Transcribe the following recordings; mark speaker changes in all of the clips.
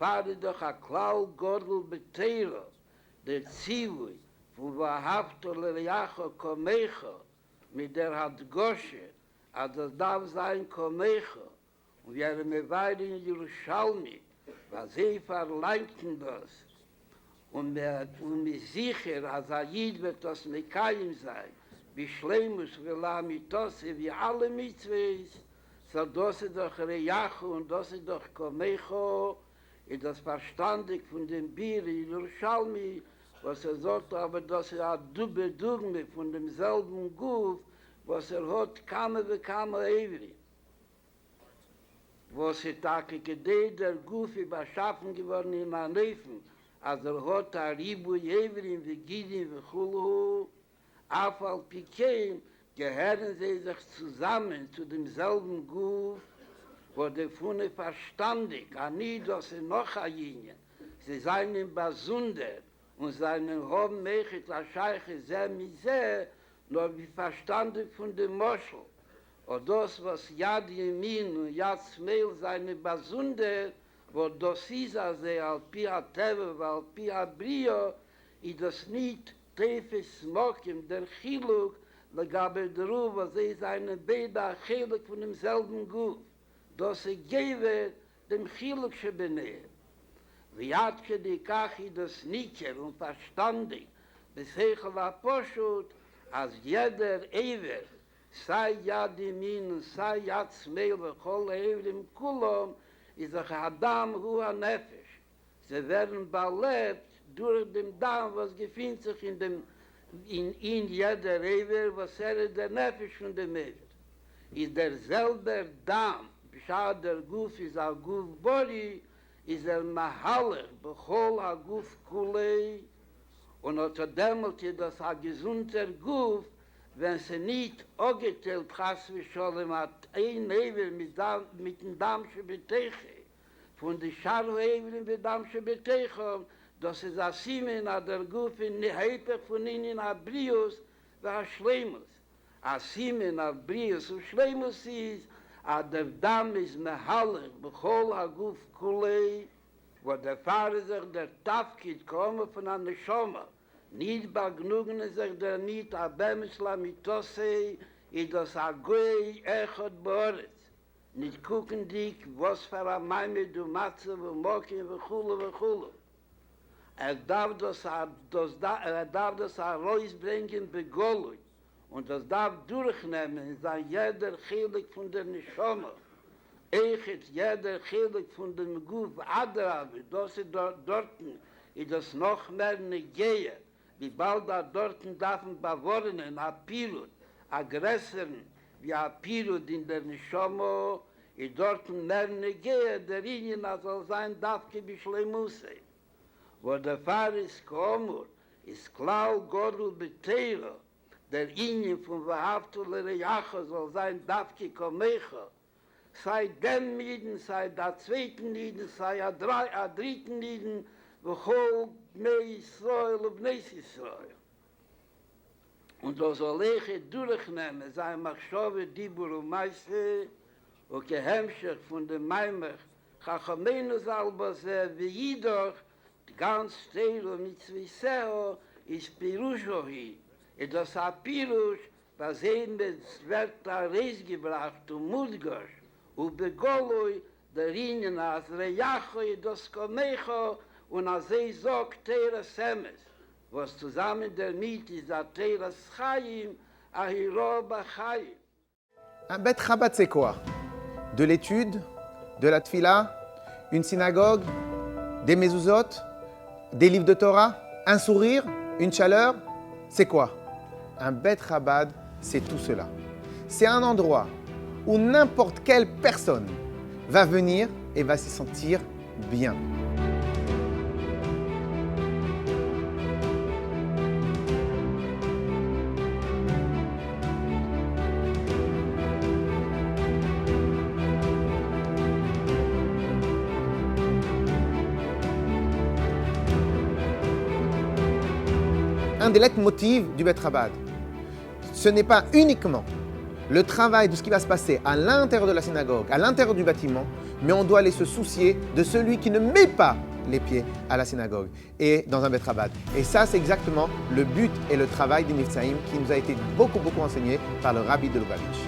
Speaker 1: fahre doch a Klau Gordel Beteiro, der Zivui, von Wahavto Leriacho Komecho, mit der hat Gosche, als das darf sein Komecho, und wir mir weiter in Jerusalem, was sie verlangten das. Und mir sicher, als Jid wird das Mekayim sein, wie Schleimus, wie Lamitose, wie alle Mitzvahs, so das ist doch Reyachu und das ist doch Komecho, und das verstandig von dem Bier in Jerusalem, was sagt, aber das ist ein Dubbe-Dugme von demselben Guf, was hat, kamme wie kamme Evri. Was ist der Guf überschaffen geworden in Anefen, als hat Ribu Evri, wie Gidi, wie Chulu, Afal Pikeim, gehören sie sich zusammen zu demselben Guf, wo der Funde verstandig, ani das ist noch ein Jinien, sie seien im Basunder und seinen Hohen Mechit, la Scheiche, sehr mit sehr, nur wie verstandig von dem Moschel. Und das, was Yad Yemin und Yad Smeil seine Basunder, wo das ist, also Al-Pi HaTeve, Al-Pi HaBrio, ist das nicht Tefe Smokim, der Chiluk, legabe der Ruf, was sie seine Beda Chiluk von demselben Guf. Das ist Gewe dem Chiluk Shebeneh. Wie hat die Kachi das Niker und verstandig, besechel Aposhut, als jeder Ewer, sei Yad Yemin, sei Yad Smeil, v'chol Evrim Kulom, ist auch Adam Hua Nefesh. Sie werden belebt durch den Darm, was gefindt sich in jeder Ewer, was ist der Nefesh von dem Ewer. Ist derselbe Darm, b'shad der Guf ist a Guf Bori, ist Mahaler, b'chol a Guf Kulei, und unter demult ist das ein gesunder Guf, wenn sie nicht angeteilt, Chas v'Sholem, hat ein Ewer mit dem Damsche Beteche, von der Scharhu-Ewer mit Damsche Beteche, das ist ein Simen, der Guf in der Heipech von ihnen, Abrius, und Schleimus. Ein Simen, Abrius und Schleimus ist, der Damm ist Mehaler, bechol Aguf Kulei, wo der Pfarrer sich der Tafkid komme von einer Schoma, nicht begnugen sich der nicht Abemesla Mitosei, ist das Agoy Echot Boretz. Nicht gucken dich, was für ein Maime du Matze, wo Mokin, wo Chulu, wo Chulu. Darf das herausbringen begolui, und das darf durchnehmen in sein jeder Chilik von der Neshama. Eichet jeder Chilik von dem Guf Adrabi, das ist dorten, ist das noch mehr Negehe, wie bald da dorten darfen bewornen, a Pilot, Aggressoren, wie a Pilot in der Neshama, ist dorten mehr Negehe, der Ihnen soll sein darf, wie Schleimusse. Wo der Pfarrer ist Komur, ist Klau Gordel Beteiro, der Ingen von Wahavto Lereyacho soll sein Davki Komecho, sei dem Nieden, sei der zweiten Nieden, sei a dritten Nieden, wo Chol Bnei Yisrael und Bnei Yisrael. Und so soll ich durchnehmen, sei Machshove Dibur und Meise, und gehemschach von dem Maimach, Chachamenu Salbase, wie jedoch, ganz Teilo Mitzvah ist Pirushohi. Und das hat Pirush, was wird da Reis gebracht, und Mudgosh, und Begoloi, der Ringen, als Reyachoi, das Komecho, und als sagt Teres Emes, was zusammen damit ist, der Teres Chaim, Ahiro Bachayim.
Speaker 2: Un Bet Chabad, c'est quoi? De l'étude, de la tfila, une synagogue, des mezuzot, des livres de Torah, un sourire, une chaleur, c'est quoi? Un Bet Chabad, c'est tout cela. C'est un endroit où n'importe quelle personne va venir et va s'y sentir bien. Un des leitmotivs du Bet Chabad, ce n'est pas uniquement le travail de ce qui va se passer à l'intérieur de la synagogue, à l'intérieur du bâtiment, mais on doit aller se soucier de celui qui ne met pas les pieds à la synagogue et dans un Bet Chabad. Et ça, c'est exactement le but et le travail des Mivtsaïm qui nous a été beaucoup enseigné par le rabbi de Lubavitch.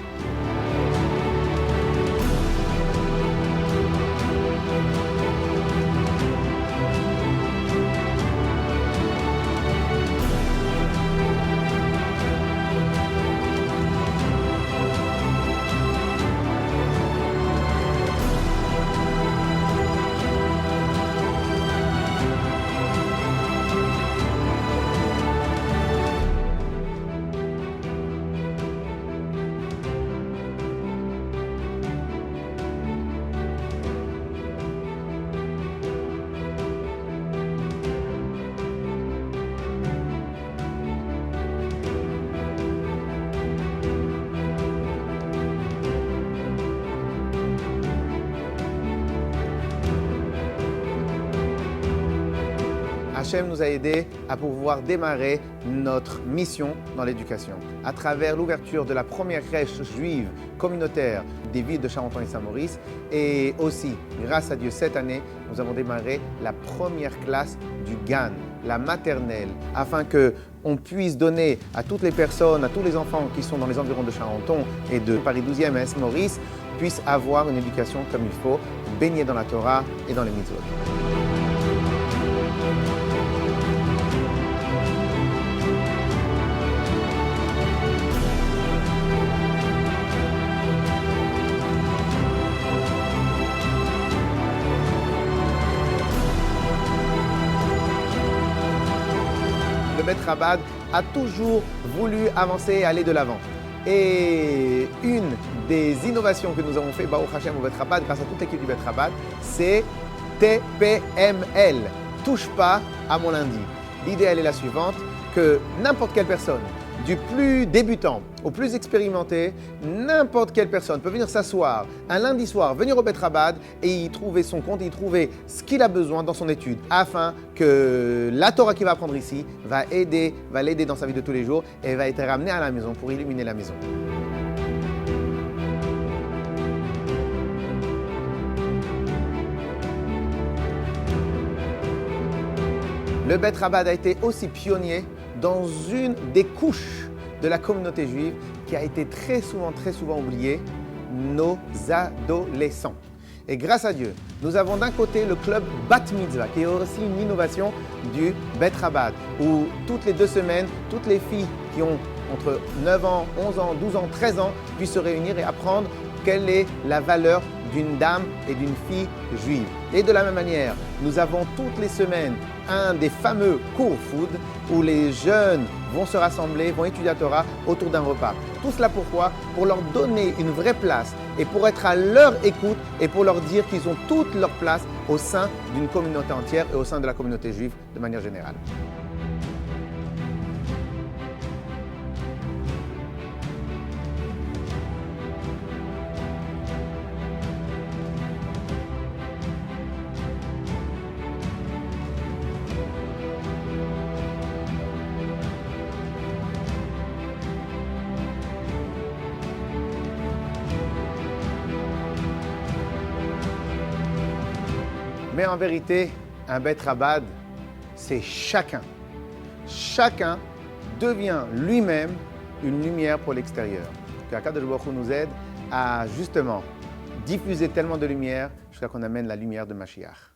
Speaker 2: Hachem nous a aidés à pouvoir démarrer notre mission dans l'éducation à travers l'ouverture de la première crèche juive communautaire des villes de Charenton et Saint-Maurice, et aussi, grâce à Dieu, cette année, nous avons démarré la première classe du GAN, la maternelle, afin qu'on puisse donner à toutes les personnes, à tous les enfants qui sont dans les environs de Charenton et de Paris 12e et Saint-Maurice, puissent avoir une éducation comme il faut, baignée dans la Torah et dans les mitzvot. Le Bet Chabad a toujours voulu avancer et aller de l'avant. Et une des innovations que nous avons fait, Baruch Hashem, au Bet Chabad, grâce à toute l'équipe du Bet Chabad, c'est TPML, touche pas à mon lundi. L'idée, elle est la suivante, que n'importe quelle personne, du plus débutant au plus expérimenté, n'importe quelle personne peut venir s'asseoir un lundi soir, venir au Bet Chabad et y trouver son compte, y trouver ce qu'il a besoin dans son étude, afin que la Torah qu'il va apprendre ici va l'aider dans sa vie de tous les jours et va être ramenée à la maison pour illuminer la maison. Le Bet Chabad a été aussi pionnier dans une des couches de la communauté juive qui a été très souvent oubliée, nos adolescents. Et grâce à Dieu, nous avons d'un côté le club Bat Mitzvah, qui est aussi une innovation du Bet Chabad, où toutes les 2 semaines, toutes les filles qui ont entre 9 ans, 11 ans, 12 ans, 13 ans puissent se réunir et apprendre quelle est la valeur d'une dame et d'une fille juive. Et de la même manière, nous avons toutes les semaines un des fameux cours food où les jeunes vont se rassembler, vont étudier la Torah autour d'un repas. Tout cela pourquoi ? Pour leur donner une vraie place et pour être à leur écoute et pour leur dire qu'ils ont toute leur place au sein d'une communauté entière et au sein de la communauté juive de manière générale. Mais en vérité, un Bet Chabad, c'est chacun. Chacun devient lui-même une lumière pour l'extérieur. Qu'Akadosh Baruch Hu nous aide à justement diffuser tellement de lumière jusqu'à qu'on amène la lumière de Mashiach.